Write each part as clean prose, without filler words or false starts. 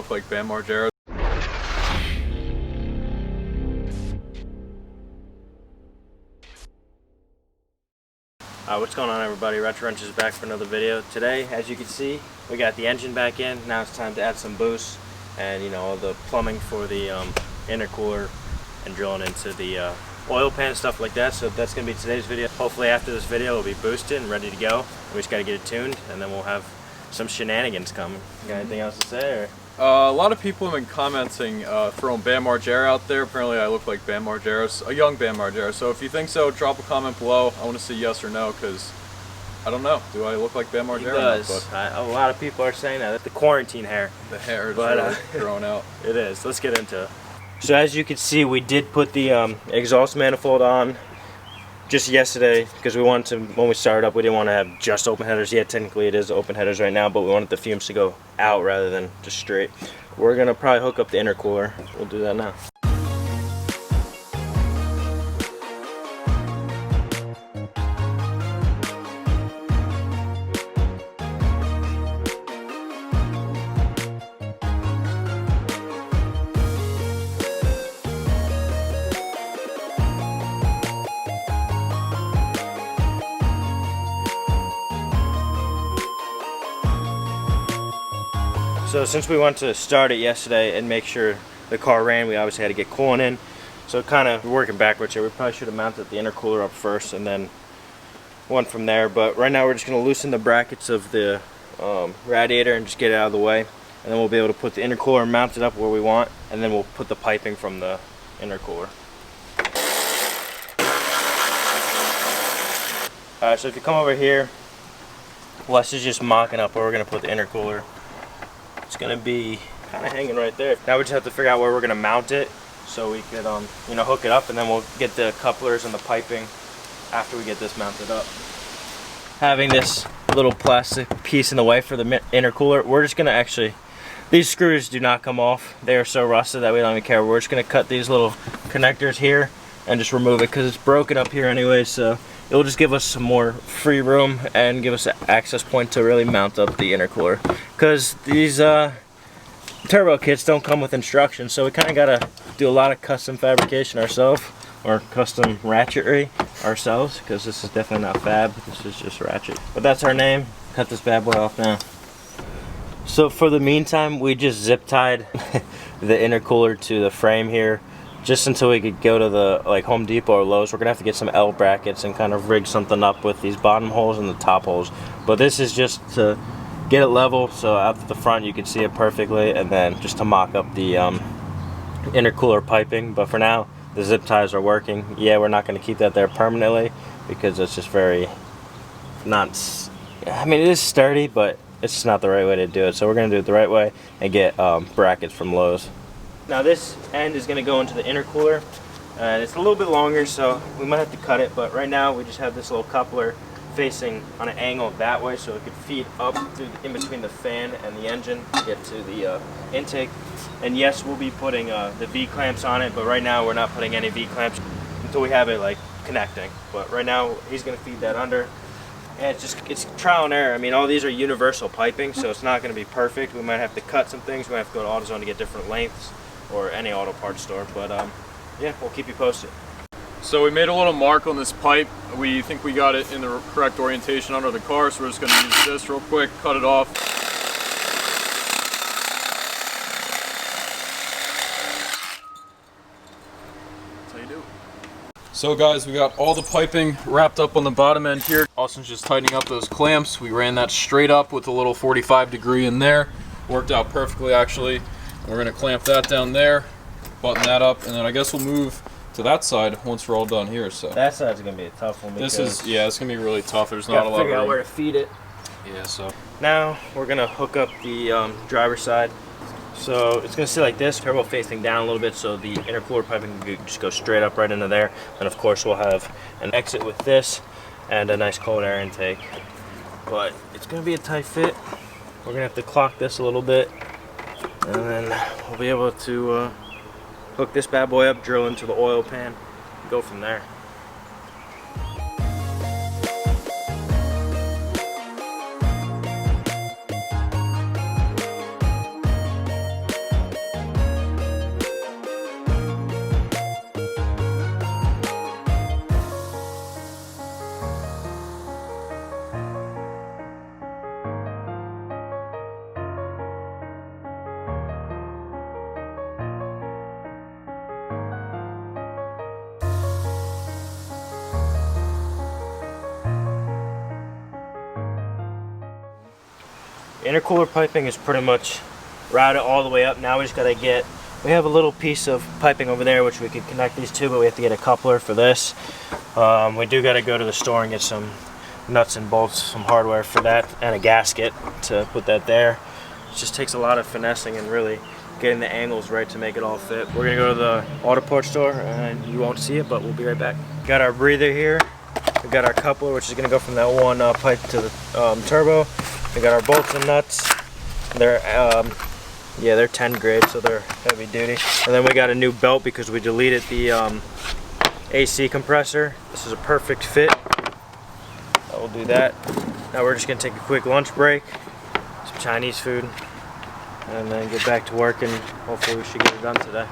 look like Bam Margera. What's going on, everybody? Ratchet is back for another video. Today, as you can see, we got the engine back in. Now it's time to add some boost and, you know, all the plumbing for the intercooler and drilling into the oil pan and stuff like that. So that's going to be today's video. Hopefully after this video it'll be boosted and ready to go. We just got to get it tuned and then we'll have some shenanigans coming. You got anything else to say? Or? A lot of people have been commenting, throwing Bam Margera out there. Apparently I look like Bam Margera, a young Bam Margera. So if you think so, drop a comment below. I want to see yes or no, because I don't know. Do I look like Bam Margera? He does. A lot of people are saying that. It's the quarantine hair. The hair is really growing out. It is. Let's get into it. So as you can see, we did put the exhaust manifold on just yesterday because we wanted to, when we started up, we didn't want to have just open headers. Yeah, technically it is open headers right now, but we wanted the fumes to go out rather than just straight. We're going to probably hook up the intercooler. We'll do that now. So since we went to start it yesterday and make sure the car ran, we obviously had to get coolant in. So kind of working backwards here. We probably should have mounted the intercooler up first and then went from there. But right now we're just going to loosen the brackets of the radiator and just get it out of the way. And then we'll be able to put the intercooler and mount it up where we want. And then we'll put the piping from the intercooler. Alright, so if you come over here, Wes is just mocking up where we're going to put the intercooler. It's gonna be kind of hanging right there. Now we just have to figure out where we're gonna mount it so we could, you know, hook it up, and then we'll get the couplers and the piping after we get this mounted up. Having this little plastic piece in the way for the intercooler, we're just gonna actually, these screws do not come off. They are so rusted that we don't even care. We're just gonna cut these little connectors here and just remove it because it's broken up here anyway. So it'll just give us some more free room and give us an access point to really mount up the intercooler. Because these turbo kits don't come with instructions, so we kind of got to do a lot of custom fabrication ourselves, or custom ratchetry ourselves, because this is definitely not fab, this is just ratchet. But that's our name. Cut this bad boy off now. So for the meantime, we just zip tied the intercooler to the frame here, just until we could go to the Home Depot or Lowe's. We're gonna have to get some L brackets and kind of rig something up with these bottom holes and the top holes. But this is just to get it level, so out the front you can see it perfectly, and then just to mock up the intercooler piping. But for now, the zip ties are working. Yeah, we're not gonna keep that there permanently because it's just very not. I mean, it is sturdy, but it's just not the right way to do it. So we're gonna do it the right way and get brackets from Lowe's. Now this end is going to go into the intercooler, and it's a little bit longer, so we might have to cut it, but right now we just have this little coupler facing on an angle that way so it could feed up through in between the fan and the engine to get to the intake. And yes, we'll be putting the V-clamps on it, but right now we're not putting any V-clamps until we have it connecting. But right now he's going to feed that under, and it's trial and error. I mean, all these are universal piping, so it's not going to be perfect. We might have to cut some things. We might have to go to AutoZone to get different lengths, or any auto parts store, but yeah, we'll keep you posted. So we made a little mark on this pipe. We think we got it in the correct orientation under the car, so we're just going to use this real quick, cut it off. That's how you do it. So guys, we got all the piping wrapped up on the bottom end here. Austin's just tightening up those clamps. We ran that straight up with a little 45-degree in there. Worked out perfectly, actually. We're going to clamp that down there, button that up, and then I guess we'll move to that side once we're all done here. So that side's going to be a tough one. This is, yeah, it's going to be really tough. There's not a lot of room. Figure out where to feed it. Yeah, so now we're going to hook up the driver's side. So it's going to sit like this, turbo facing down a little bit, so the intercooler piping can just go straight up right into there. And of course we'll have an exit with this and a nice cold air intake. But it's going to be a tight fit. We're going to have to clock this a little bit, and then we'll be able to hook this bad boy up, drill into the oil pan, and go from there. intercooler piping is pretty much routed all the way up. Now we just gotta get, we have a little piece of piping over there which we could connect these to, but we have to get a coupler for this. We do gotta go to the store and get some nuts and bolts, some hardware for that, and a gasket to put that there. It just takes a lot of finessing and really getting the angles right to make it all fit. We're gonna go to the auto parts store and you won't see it, but we'll be right back. Got our breather here. We got our coupler, which is gonna go from that one pipe to the turbo. We got our bolts and nuts. They're yeah, they're 10 grade, so they're heavy duty. And then we got a new belt because we deleted the AC compressor. This is a perfect fit. We'll do that. Now we're just gonna take a quick lunch break, some Chinese food, and then get back to work, and hopefully we should get it done today.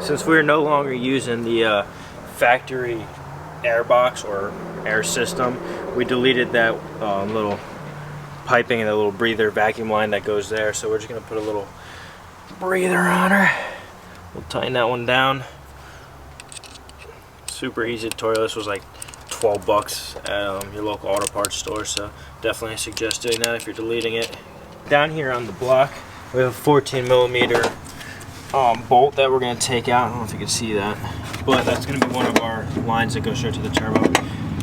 Since we're no longer using the factory air box or air system, we deleted that little piping and the little breather vacuum line that goes there. So we're just gonna put a little breather on her. We'll tighten that one down. Super easy tutorial. This was like 12 bucks at your local auto parts store, so definitely suggest doing that if you're deleting it. Down here on the block we have a 14 millimeter bolt that we're going to take out. I don't know if you can see that, but that's going to be one of our lines that goes straight to the turbo.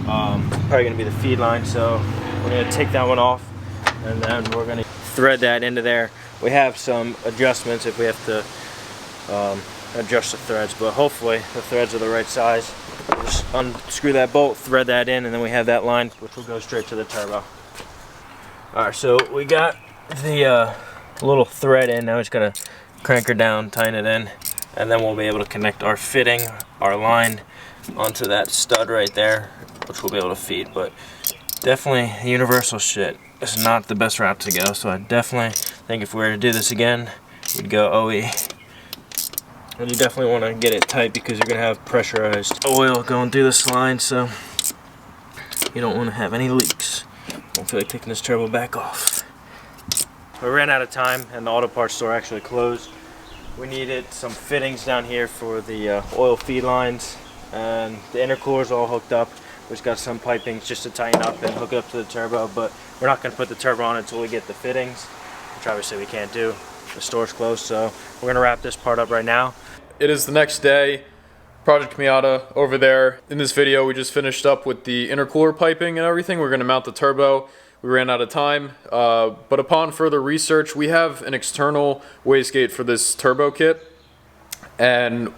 Probably going to be the feed line, so we're going to take that one off and then we're going to thread that into there. We have some adjustments if we have to adjust the threads, but hopefully the threads are the right size. Just unscrew that bolt, thread that in, and then we have that line which will go straight to the turbo. Alright, so we got the little thread in. Now we just gotta crank her down, tighten it in, and then we'll be able to connect our fitting, our line, onto that stud right there, which we'll be able to feed. But definitely universal shit. It's not the best route to go, so I definitely think if we were to do this again, we'd go OE. And you definitely want to get it tight because you're going to have pressurized oil going through this line, so you don't want to have any leaks. Don't feel like taking this turbo back off. We ran out of time and the auto parts store actually closed. We needed some fittings down here for the oil feed lines, and the intercooler's all hooked up. We just got some piping just to tighten up and hook it up to the turbo, but we're not going to put the turbo on until we get the fittings, which obviously we can't do. The store's closed, so we're going to wrap this part up right now. It is the next day. Project Miata over there. In this video we just finished up with the intercooler piping and everything. We're going to mount the turbo. We ran out of time, but upon further research we have an external wastegate for this turbo kit, and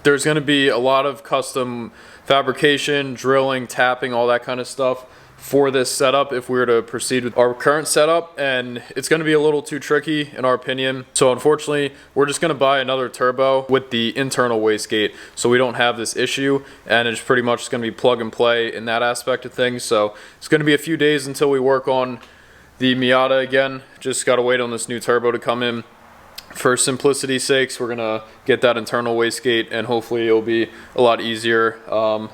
there's going to be a lot of custom fabrication, drilling, tapping, all that kind of stuff for this setup if we were to proceed with our current setup, and it's going to be a little too tricky in our opinion. So unfortunately we're just going to buy another turbo with the internal wastegate so we don't have this issue, and it's pretty much going to be plug and play in that aspect of things. So it's going to be a few days until we work on the Miata again. Just got to wait on this new turbo to come in. For simplicity's sakes, we're gonna get that internal wastegate and hopefully it'll be a lot easier.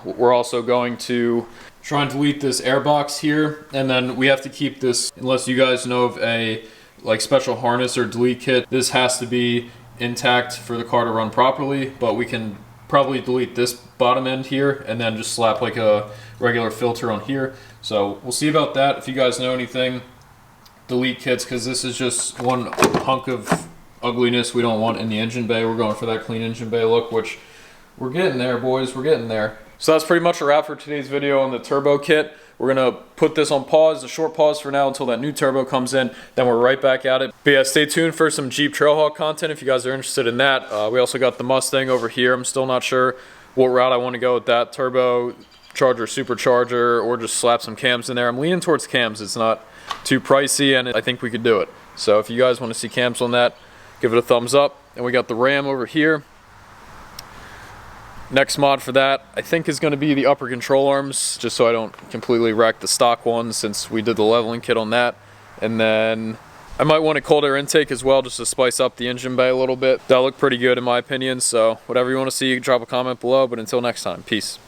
We're also going to try and delete this airbox here, and then we have to keep this, unless you guys know of a like special harness or delete kit, this has to be intact for the car to run properly. But we can probably delete this bottom end here and then just slap like a regular filter on here. So we'll see about that. If you guys know anything, delete kits, because this is just one hunk of ugliness we don't want in the engine bay. We're going for that clean engine bay look, which we're getting there, boys. We're getting there. So that's pretty much a wrap for today's video on the turbo kit. We're gonna put this on pause, a short pause for now until that new turbo comes in, then we're right back at it. But yeah, stay tuned for some Jeep Trailhawk content if you guys are interested in that. We also got the Mustang over here. I'm still not sure what route I want to go with that. Turbo, charger, supercharger, or just slap some cams in there. I'm leaning towards cams. It's not too pricey and I think we could do it. So if you guys want to see cams on that, give it a thumbs up. And we got the Ram over here. Next mod for that, I think, is going to be the upper control arms, just so I don't completely wreck the stock ones since we did the leveling kit on that. And then I might want a cold air intake as well, just to spice up the engine bay a little bit. That'll look pretty good in my opinion, so whatever you want to see, drop a comment below. But until next time, peace.